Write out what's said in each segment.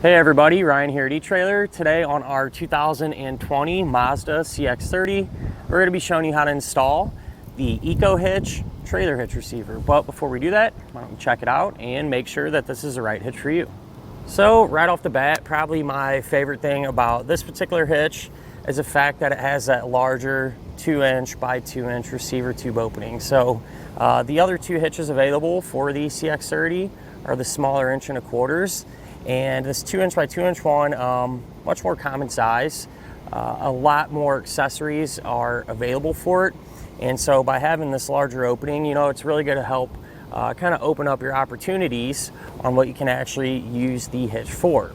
Hey everybody, Ryan here at eTrailer. Today on our 2020 Mazda CX-30, we're going to be showing you how to install the EcoHitch Trailer Hitch receiver. But before we do that, why don't you check it out and make sure that this is the right hitch for you. So right off the bat, probably my favorite thing about this particular hitch is the fact that it has that larger 2-inch by 2-inch receiver tube opening. So the other two hitches available for the CX-30 are the smaller 1.25 inch. And this 2-inch by 2-inch one, much more common size. A lot more accessories are available for it. And so by having this larger opening, you know, it's really going to help kind of open up your opportunities on what you can actually use the hitch for.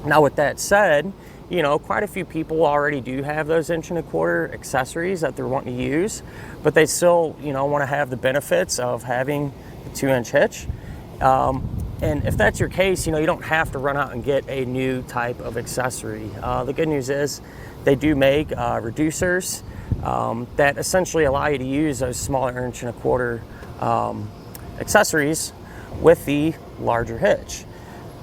Now with that said, you know, quite a few people already do have those 1.25 inch accessories that they're wanting to use, but they still, you know, want to have the benefits of having the 2-inch hitch. And if that's your case, you know, you don't have to run out and get a new type of accessory. The good news is they do make reducers that essentially allow you to use those smaller 1.25 inch accessories with the larger hitch.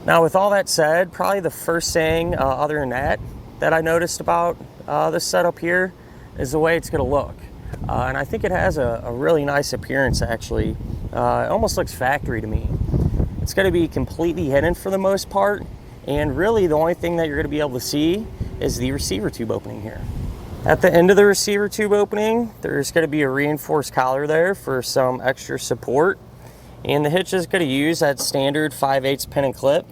Now, with all that said, probably the first thing other than that I noticed about this setup here is the way it's going to look. And I think it has a really nice appearance, actually. It almost looks factory to me. It's going to be completely hidden for the most part, and really the only thing that you're going to be able to see is the receiver tube opening here. At the end of the receiver tube opening, there's going to be a reinforced collar there for some extra support, and the hitch is going to use that standard 5/8 pin and clip.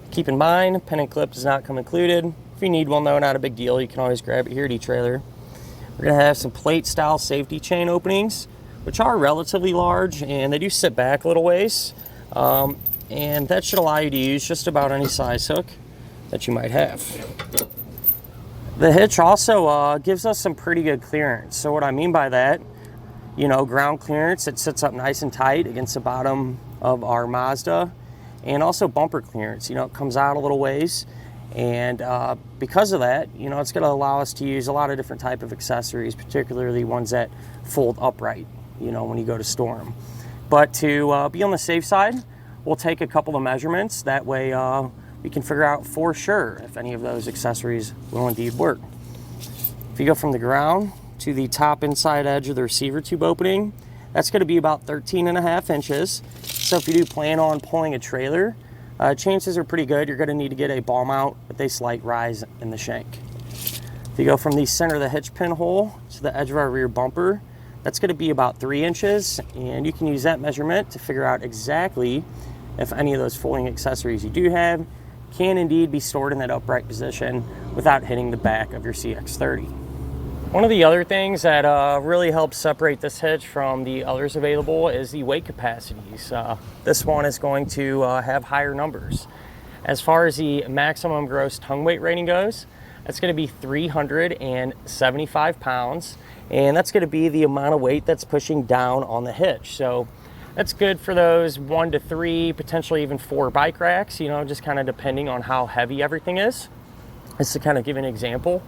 Keep in mind, pin and clip does not come included. If you need one though, not a big deal, you can always grab it here at eTrailer. We're going to have some plate style safety chain openings, which are relatively large, and they do sit back a little ways. And that should allow you to use just about any size hook that you might have. The hitch also gives us some pretty good clearance. So what I mean by that, you know, ground clearance, it sits up nice and tight against the bottom of our Mazda, and also bumper clearance. You know, it comes out a little ways, and because of that, you know, it's going to allow us to use a lot of different type of accessories, particularly ones that fold upright, you know, when you go to store them. But to be on the safe side, we'll take a couple of measurements. That way we can figure out for sure if any of those accessories will indeed work. If you go from the ground to the top inside edge of the receiver tube opening, that's going to be about 13.5 inches. So if you do plan on pulling a trailer, chances are pretty good you're going to need to get a ball mount with a slight rise in the shank. If you go from the center of the hitch pin hole to the edge of our rear bumper, that's going to be about 3 inches, and you can use that measurement to figure out exactly if any of those folding accessories you do have can indeed be stored in that upright position without hitting the back of your CX-30. One of the other things that really helps separate this hitch from the others available is the weight capacities. This one is going to have higher numbers. As far as the maximum gross tongue weight rating goes, that's going to be 375 pounds. And that's going to be the amount of weight that's pushing down on the hitch. So that's good for those 1 to 3, potentially even 4 bike racks, you know, just kind of depending on how heavy everything is. Just to kind of give an example.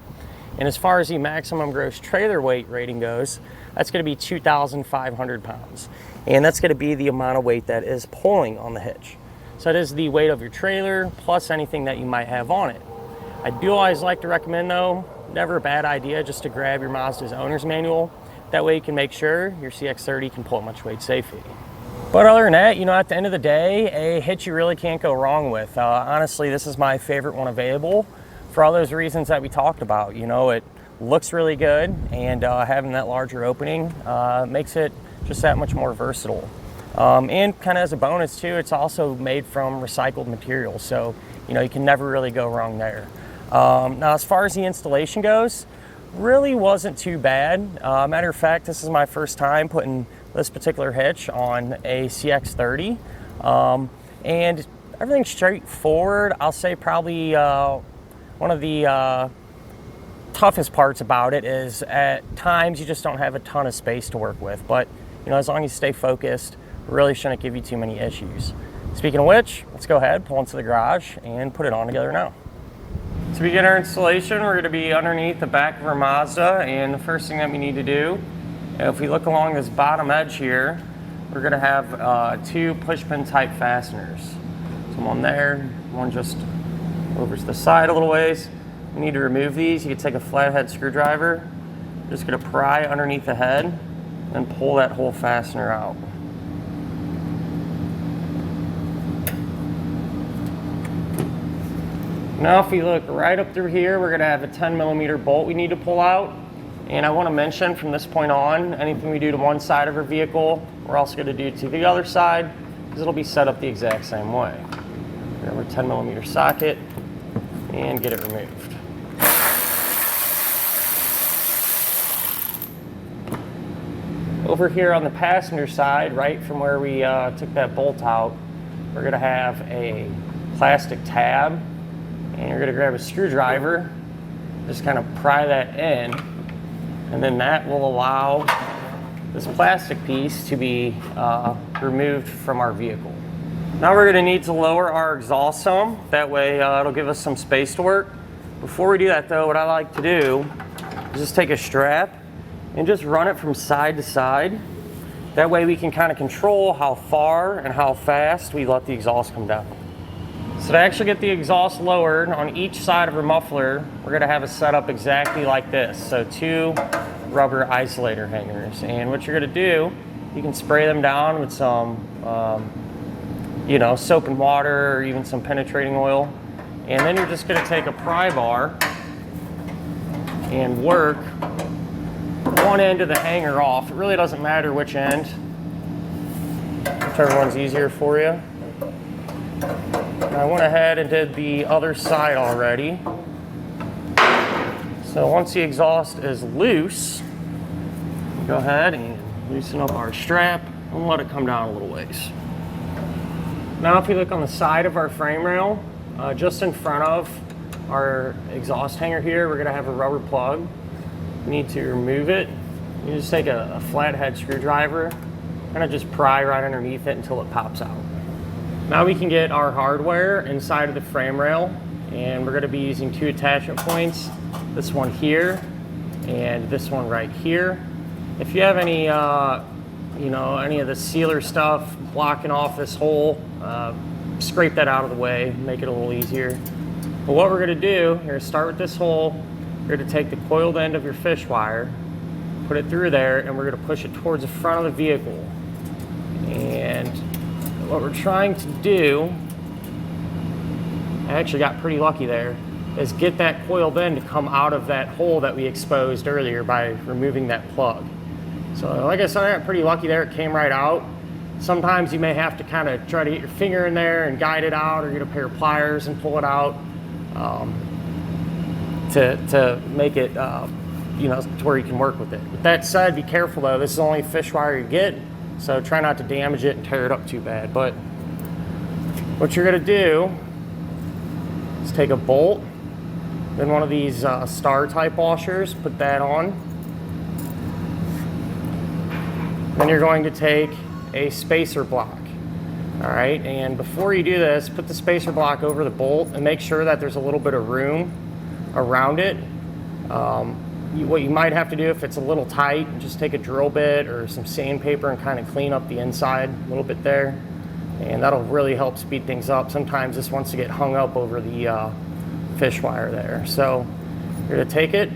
And as far as the maximum gross trailer weight rating goes, that's going to be 2,500 pounds. And that's going to be the amount of weight that is pulling on the hitch. So it is the weight of your trailer plus anything that you might have on it. I do always like to recommend though, never a bad idea just to grab your Mazda's owner's manual. That way you can make sure your CX-30 can pull much weight safely. But other than that, you know, at the end of the day, a hitch you really can't go wrong with. Honestly, this is my favorite one available for all those reasons that we talked about. You know, it looks really good, and having that larger opening makes it just that much more versatile. And kind of as a bonus too, it's also made from recycled materials. So, you know, you can never really go wrong there. Now, as far as the installation goes, really wasn't too bad. Matter of fact, this is my first time putting this particular hitch on a CX-30, and everything's straightforward. I'll say probably one of the toughest parts about it is at times you just don't have a ton of space to work with, but you know, as long as you stay focused, it really shouldn't give you too many issues. Speaking of which, let's go ahead, pull into the garage and put it on together now. To begin our installation, we're going to be underneath the back of our Mazda, and the first thing that we need to do, if we look along this bottom edge here, we're going to have 2 push pin type fasteners. So one there, one just over to the side a little ways. You need to remove these. You can take a flathead screwdriver. Just gonna pry underneath the head and pull that whole fastener out. Now if you look right up through here, we're gonna have a 10mm bolt we need to pull out. And I wanna mention from this point on, anything we do to one side of our vehicle, we're also gonna do to the other side, because it'll be set up the exact same way. Grab our 10mm socket and get it removed. Over here on the passenger side, right from where we took that bolt out, we're gonna have a plastic tab, and you're gonna grab a screwdriver, just kind of pry that in, and then that will allow this plastic piece to be removed from our vehicle. Now we're gonna need to lower our exhaust some. That way it'll give us some space to work. Before we do that though, what I like to do is just take a strap and just run it from side to side. That way we can kind of control how far and how fast we let the exhaust come down. So to actually get the exhaust lowered on each side of our muffler, we're gonna have it set up exactly like this. So 2 rubber isolator hangers. And what you're gonna do, you can spray them down with some soap and water, or even some penetrating oil. And then you're just gonna take a pry bar and work one end of the hanger off. It really doesn't matter which end, whichever one's easier for you. And I went ahead and did the other side already. So once the exhaust is loose, go ahead and loosen up our strap and let it come down a little ways. Now if you look on the side of our frame rail, just in front of our exhaust hanger here, we're gonna have a rubber plug. You need to remove it. You just take a flathead screwdriver, kind of just pry right underneath it until it pops out. Now we can get our hardware inside of the frame rail, and we're going to be using 2 attachment points. This one here and this one right here. If you have any, any of the sealer stuff blocking off this hole, scrape that out of the way, make it a little easier. But what we're going to do, we're going to start with this hole. You're going to take the coiled end of your fish wire, put it through there, and we're going to push it towards the front of the vehicle. And what we're trying to do, I actually got pretty lucky there, is get that coiled end to come out of that hole that we exposed earlier by removing that plug. So like I said, I got pretty lucky there, it came right out. Sometimes you may have to kind of try to get your finger in there and guide it out, or get a pair of pliers and pull it out. To make it, to where you can work with it. With that said, be careful though, this is the only fish wire you get, so try not to damage it and tear it up too bad. But what you're gonna do is take a bolt, then one of these star type washers, put that on. Then you're going to take a spacer block. All right, and before you do this, put the spacer block over the bolt and make sure that there's a little bit of room around it. What you might have to do if it's a little tight, just take a drill bit or some sandpaper and kind of clean up the inside a little bit there, and that'll really help speed things up. Sometimes this wants to get hung up over the fish wire there. So you're going to take it,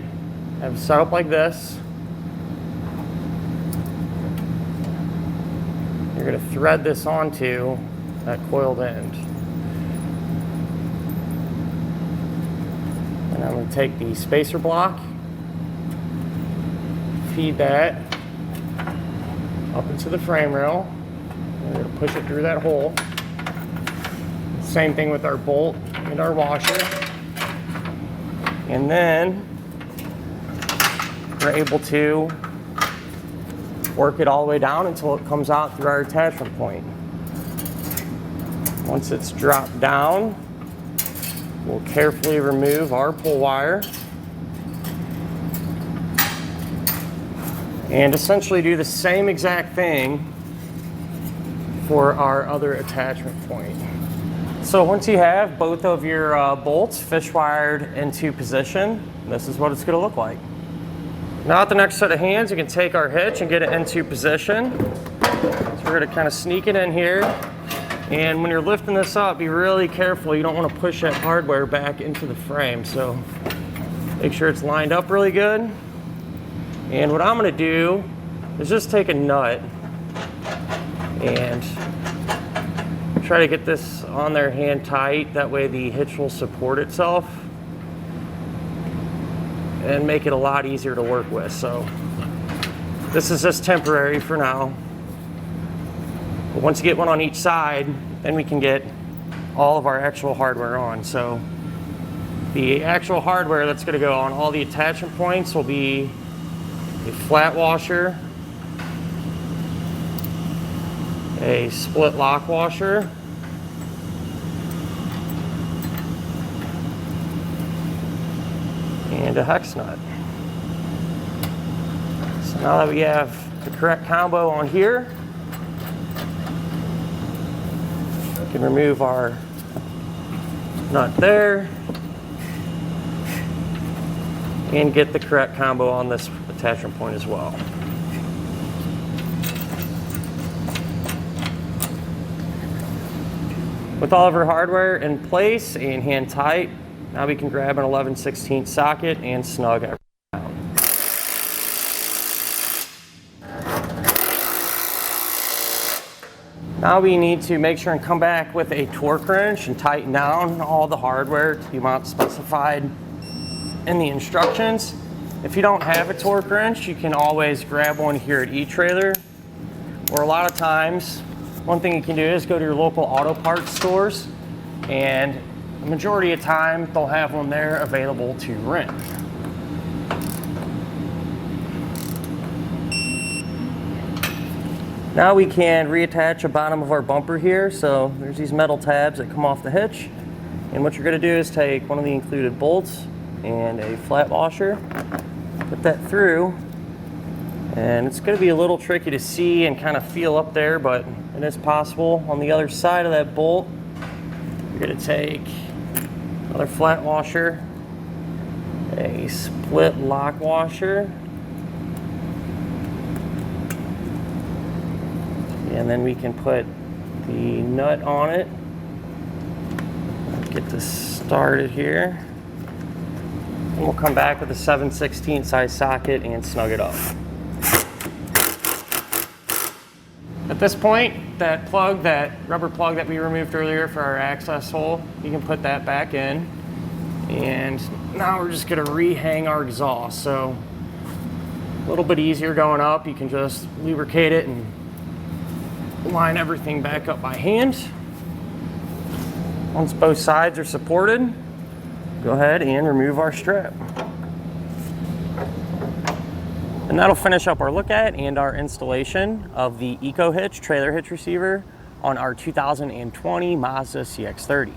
have it set up like this. You're going to thread this onto that coiled end. And I'm going to take the spacer block, feed that up into the frame rail. We're going to push it through that hole. Same thing with our bolt and our washer. And then we're able to work it all the way down until it comes out through our attachment point. Once it's dropped down, we'll carefully remove our pull wire and essentially do the same exact thing for our other attachment point. So once you have both of your bolts fish wired into position, this is what it's going to look like. Now at the next set of hands, you can take our hitch and get it into position. So we're going to kind of sneak it in here, And when you're lifting this up, be really careful. You don't want to push that hardware back into the frame. So make sure it's lined up really good. And what I'm going to do is just take a nut and try to get this on there hand tight. That way the hitch will support itself and make it a lot easier to work with. So this is just temporary for now. But once you get one on each side, then we can get all of our actual hardware on. So the actual hardware that's going to go on all the attachment points will be a flat washer, a split lock washer, and a hex nut. So now that we have the correct combo on here, we can remove our nut there and get the correct combo on this attachment point as well. With all of our hardware in place and hand tight, now we can grab an 11/16 socket and snug everything down. Now we need to make sure and come back with a torque wrench and tighten down all the hardware to the amount specified in the instructions. If you don't have a torque wrench, you can always grab one here at eTrailer. Or a lot of times, one thing you can do is go to your local auto parts stores, and the majority of time they'll have one there available to rent. Now we can reattach the bottom of our bumper here. So there's these metal tabs that come off the hitch, and what you're going to do is take one of the included bolts and a flat washer, put that through, and it's going to be a little tricky to see and kind of feel up there, but it is possible. On the other side of that bolt, you're going to take another flat washer, a split lock washer, and then we can put the nut on it. Get this started here. And we'll come back with a 7/16 size socket and snug it up. At this point, that plug, that rubber plug that we removed earlier for our access hole, you can put that back in. And now we're just gonna rehang our exhaust. So a little bit easier going up. You can just lubricate it and line everything back up by hand. Once both sides are supported, go ahead and remove our strap. And that'll finish up our look at and our installation of the EcoHitch Trailer Hitch receiver on our 2020 Mazda CX-30.